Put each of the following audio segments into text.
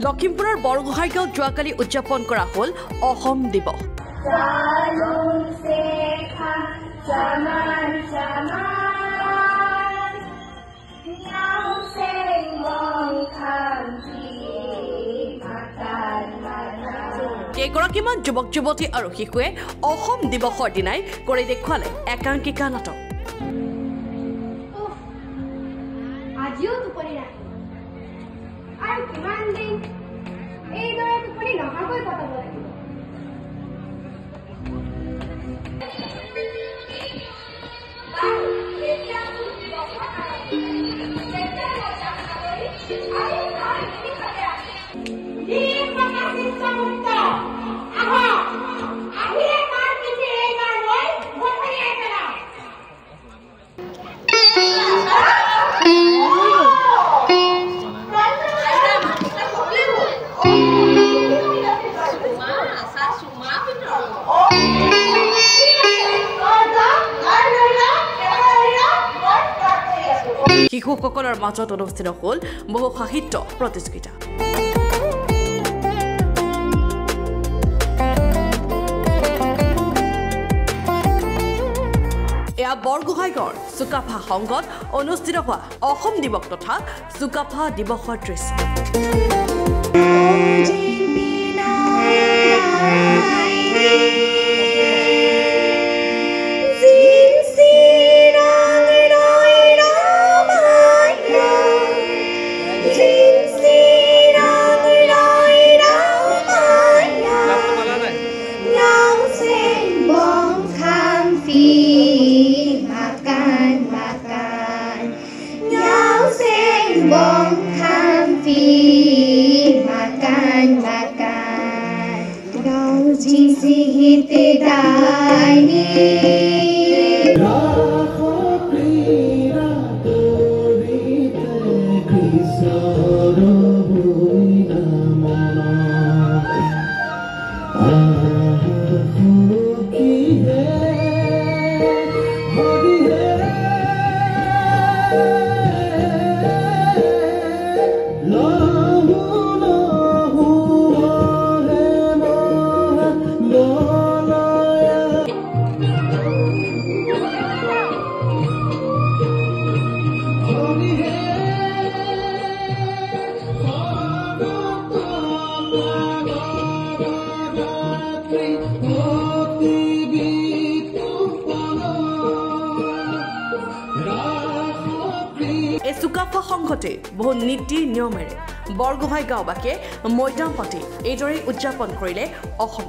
লখিমপুৰৰ বৰগোহাঁইগাঁৱত যোৱাকালি উদযাপন কৰা হ'ল অসম দিৱস। কেইগৰাকীমান যুৱক যুৱতী আৰু শিশুৱে অসম দিৱসৰ দিনাই কৰি দেখুৱালে একাংকিকা নাটক। আজিও টোপনি ৰাখি আৰু কিমান দিন এইদৰে টোপনি নহাকৈ কটাব লাগিব। শিশুসকলৰ মাজত অনুষ্ঠিত হ'ল বহু সাহিত্য প্ৰতিযোগিতা। এয়া বৰগোহাঁইগাঁৱৰ চুকাফা সংঘত অনুষ্ঠিত হোৱা অসম দিৱস তথা চুকাফা দিৱসৰ দৃশ্য। এই চুকাফা সংঘতে বহু নীতি নিয়মেৰে বৰগোহাঁই গাঁওবাসীয়ে মৈদাম পাতি এইদৰে উদযাপন কৰিলে অসম।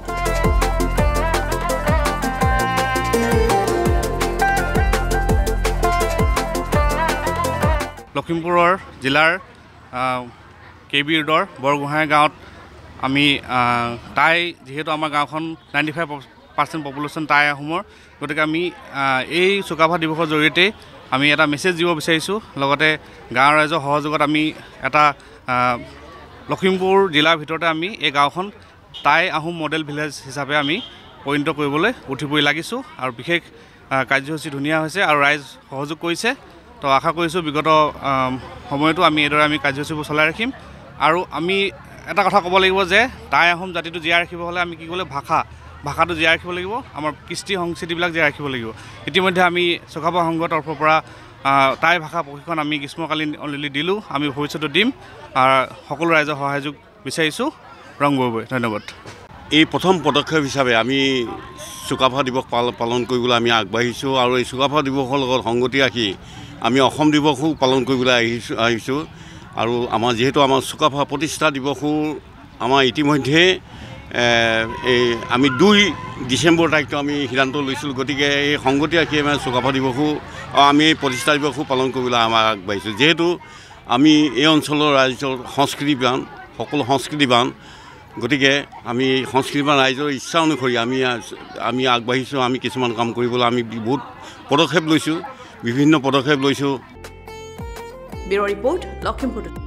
লখিমপুৰৰ জিলাৰ KB ৰোডৰ বৰগোহাঁই গাঁৱত আমি টাই যিহেতু আমাৰ গাঁওখন 95% পপুলেশ্যন টাই আহোমৰ, গতিকে আমি এই চুকাফা দিৱসৰ জৰিয়তে আমি এটা মেছেজ দিব বিচাৰিছোঁ। লগতে গাঁৱৰ ৰাইজৰ সহযোগত আমি এটা লখিমপুৰ জিলাৰ ভিতৰতে আমি এই গাঁওখন টাই আহোম মডেল ভিলেজ হিচাপে আমি পৰিণত কৰিবলৈ উঠি পৰি লাগিছোঁ। আৰু বিশেষ কাৰ্যসূচী ধুনীয়া হৈছে আৰু ৰাইজ সহযোগ কৰিছে। তো আশা কৰিছোঁ বিগত সময়তো আমি এইদৰে আমি কাৰ্যসূচীবোৰ চলাই ৰাখিম। আৰু আমি এটা কথা ক'ব লাগিব যে টাই আহোম জাতিটো জীয়াই ৰাখিব হ'লে আমি কি ক'লে ভাষাটো জীয়াই ৰাখিব লাগিব, আমাৰ কৃষ্টি সংস্কৃতিবিলাক জীয়াই ৰাখিব লাগিব। ইতিমধ্যে আমি চুকাফা সংঘৰ তৰফৰ পৰা টাই ভাষা প্ৰশিক্ষণ আমি গ্ৰীষ্মকালীন অলৰেডি দিলোঁ, আমি ভৱিষ্যতে দিম। সকলো ৰাইজৰ সহযোগ বিচাৰিছোঁ। ৰং গগৈ, ধন্যবাদ। এই প্ৰথম পদক্ষেপ হিচাপে আমি চুকাফা দিৱস পালন কৰিবলৈ আমি আগবাঢ়িছোঁ আৰু এই চুকাফা দিৱসৰ লগত সংগতি ৰাখি আমি অসম দিৱসো পালন কৰিবলৈ আহিছোঁ। আৰু আমাৰ যিহেতু আমাৰ চুকাফা প্ৰতিষ্ঠা দিৱসো আমাৰ ইতিমধ্যে আমি 2 ডিচেম্বৰ তাৰিখটো আমি সিদ্ধান্ত লৈছিলোঁ। গতিকে এই সংগতি ৰাখি আমাৰ চুকাফা দিৱসো আমি প্ৰতিষ্ঠা দিৱসো পালন কৰিবলৈ আমাৰ আগবাঢ়িছোঁ। যিহেতু আমি এই অঞ্চলৰ ৰাইজৰ সংস্কৃতিবান, সকলো সংস্কৃতিবান, গতিকে আমি সংস্কৃতিবান ৰাইজৰ ইচ্ছা অনুসৰি আমি আগবাঢ়িছোঁ। আমি কিছুমান কাম কৰিবলৈ আমি বহুত পদক্ষেপ লৈছোঁ, বিভিন্ন পদক্ষেপ লৈছোঁ। Bureau report, Lakhimpur.